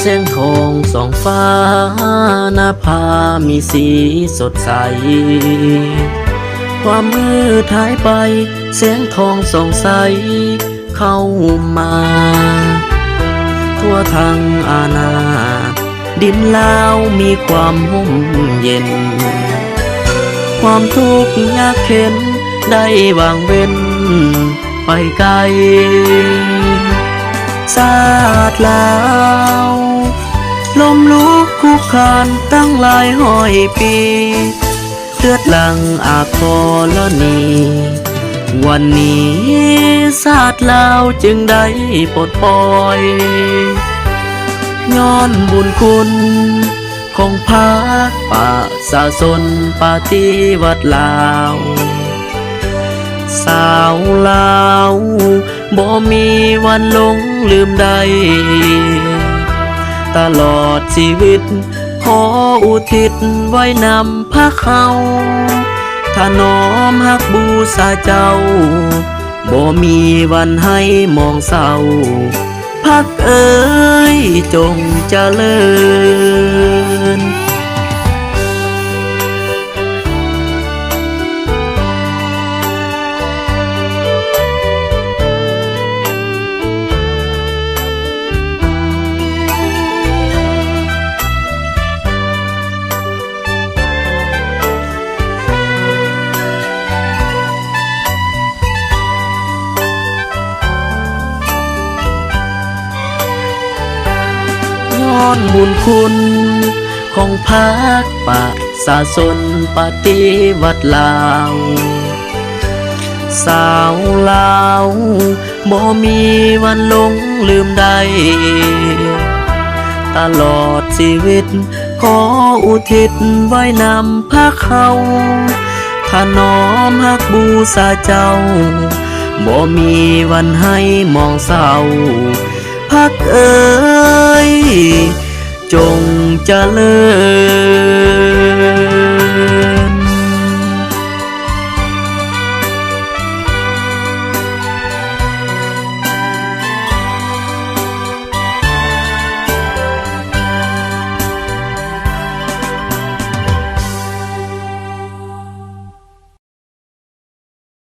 แสงทองส่องฟ้าหน้าผามีสีสดใสความมืดหายไปแสงทองส่องใสเข้ามาทั่วทางอาณาดินลาวมีความห่มเย็นความทุกข์ยากเข็นได้วางเว้นไปไกลศาสตร์ลาวลมลุกคุกคานตั้งหลายห้อยปีเลือดหลั่งอาครณีวันนี้ศาสตร์ลาวจึงได้ปลดปล่อยย้อนบุญคุณของพระป่าสาสนปฏิวัติลาวสาวลาวบ่มีวันหลงลืมใดตลอดชีวิตขออุทิศไว้นำพระเขาถ้าน้อมฮักบูชาเจ้าบ่มีวันให้มองเศร้าพักเอ๋ยจงเจริญย้อนบุญคุณของพรรคประชาชนปฏิวัติลาวสาวลาวบ่มีวันหลงลืมใดตลอดชีวิตขออุทิศไว้นำพระเขาถ้าน้อมฮักบูชาเจ้าบ่มีวันให้มองเศร้าพักเอ๋ยจงเจริญ